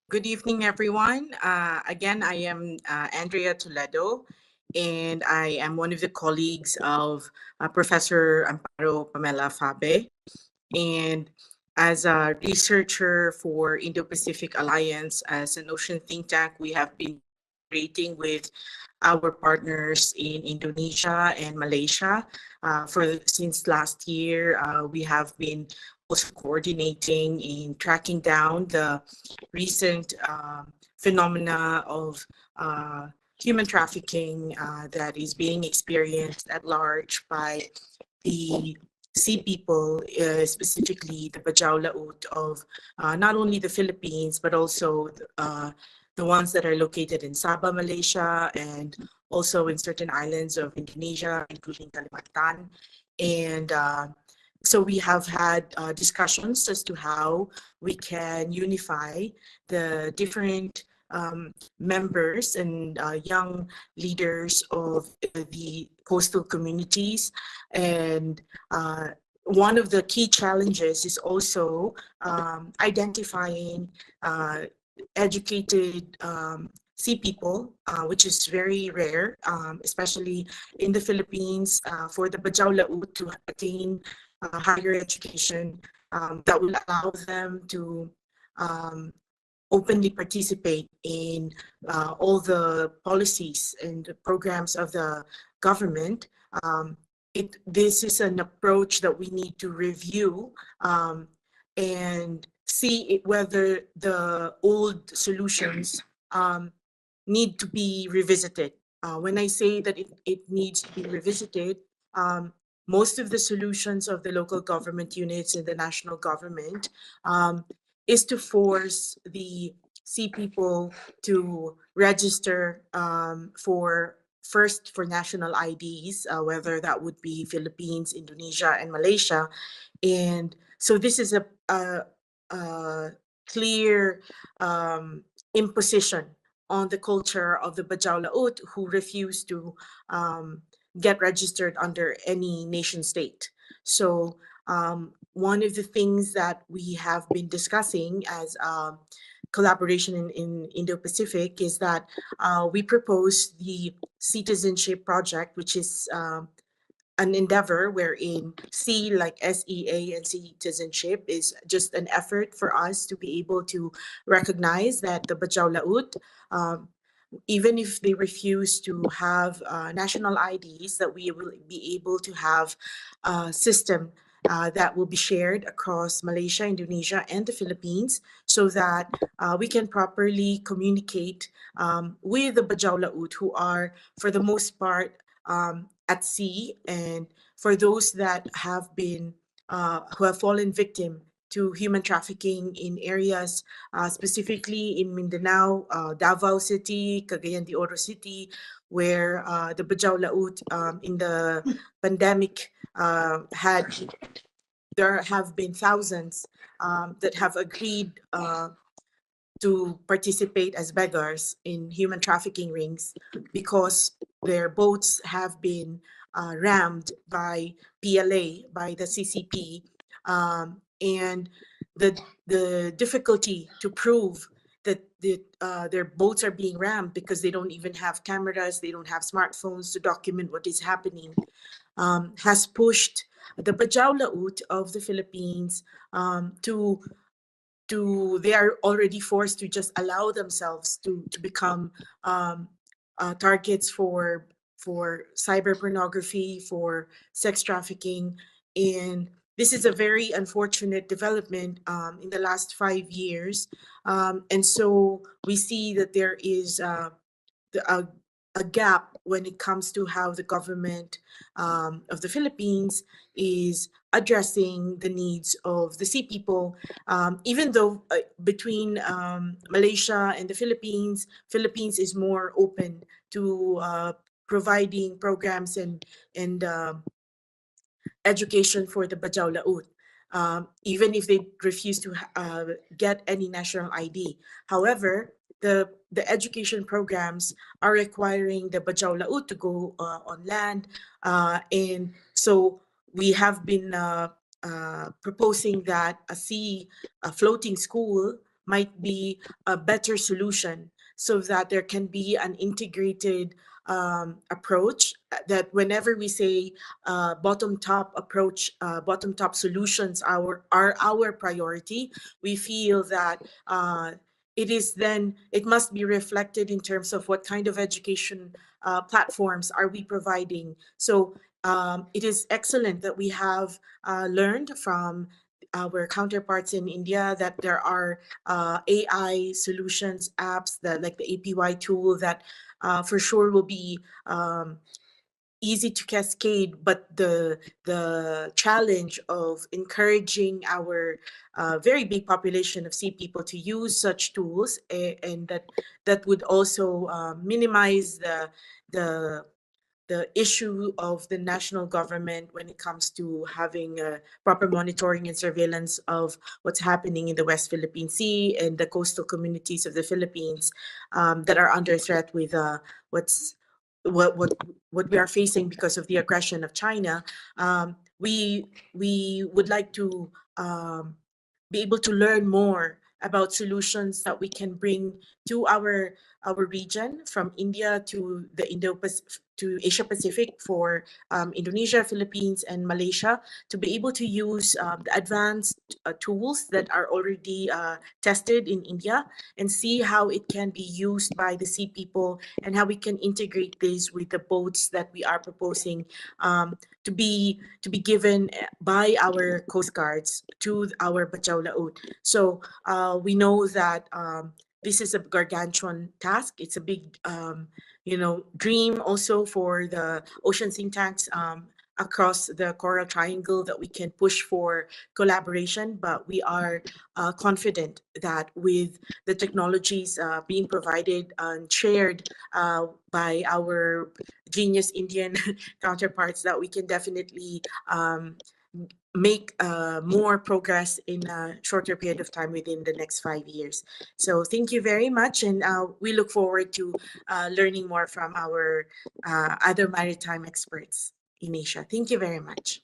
Good evening, everyone. Again, I am Andrea Toledo, and I am one of the colleagues of Professor Amparo Pamela Fabe. And as a researcher for Indo-Pacific Alliance as an ocean think tank, we have been collaborating with our partners in Indonesia and Malaysia. For since last year, we have been also coordinating in tracking down the recent phenomena of human trafficking that is being experienced at large by the sea people, specifically the Bajau Laut of not only the Philippines, but also the ones that are located in Sabah, Malaysia, and also in certain islands of Indonesia, including Kalimantan. And so we have had discussions as to how we can unify the different members and young leaders of the coastal communities. And one of the key challenges is also identifying educated sea people, which is very rare, especially in the Philippines, for the Bajau Laut to attain higher education that will allow them to openly participate in all the policies and programs of the government. This is an approach that we need to review and see whether the old solutions need to be revisited. When I say that it needs to be revisited, most of the solutions of the local government units and the national government is to force the sea people to register first for national IDs, whether that would be Philippines, Indonesia, and Malaysia. And so this is a clear imposition on the culture of the Bajau Laut who refuse to get registered under any nation state. So one of the things that we have been discussing as collaboration in Indo-Pacific is that we propose the citizenship project, which is an endeavor wherein C, like SEA and citizenship, is just an effort for us to be able to recognize that the Bajau Laut, even if they refuse to have national IDs, that we will be able to have a system that will be shared across Malaysia, Indonesia, and the Philippines so that we can properly communicate with the Bajau Laut who are, for the most part, at sea, and for those that have been who have fallen victim to human trafficking in areas, specifically in Mindanao, Davao City, Cagayan de Oro City, where the Bajau Laut in the pandemic there have been thousands that have agreed to participate as beggars in human trafficking rings because their boats have been rammed by PLA, by the CCP, and the difficulty to prove that their boats are being rammed because they don't even have cameras, they don't have smartphones to document what is happening, has pushed the Bajau Laut of the Philippines to they are already forced to just allow themselves to become targets for cyber pornography, for sex trafficking. And this is a very unfortunate development in the last 5 years. And so we see that there is a gap when it comes to how the government of the Philippines is addressing the needs of the sea people, even though between Malaysia and the Philippines is more open to providing programs and education for the Bajau Laut, even if they refuse to get any national ID. However, the education programs are requiring the Bajau Laut to go on land, and so we have been proposing that a floating school might be a better solution, so that there can be an integrated approach, that whenever we say bottom-top approach, bottom-top solutions are our priority, we feel that it must be reflected in terms of what kind of education platforms are we providing. So it is excellent that we have learned from our counterparts in India that there are AI solutions, apps that like the APY tool that for sure will be easy to cascade, but the challenge of encouraging our very big population of sea people to use such tools, and that would also minimize the the issue of the national government when it comes to having proper monitoring and surveillance of what's happening in the West Philippine Sea and the coastal communities of the Philippines that are under threat with what's what what what we are facing because of the aggression of China. We would like to be able to learn more about solutions that we can bring to our region, from India to the to Asia Pacific, for Indonesia, Philippines, and Malaysia, to be able to use the advanced tools that are already tested in India, and see how it can be used by the sea people, and how we can integrate this with the boats that we are proposing to be given by our coast guards to our Bachao Laut. So we know that this is a gargantuan task. It's a big, dream also for the ocean think tanks across the Coral Triangle, that we can push for collaboration. But we are confident that with the technologies being provided and shared by our genius Indian counterparts, that we can definitely make more progress in a shorter period of time within the next 5 years. So thank you very much, and we look forward to learning more from our other maritime experts in Asia. Thank you very much.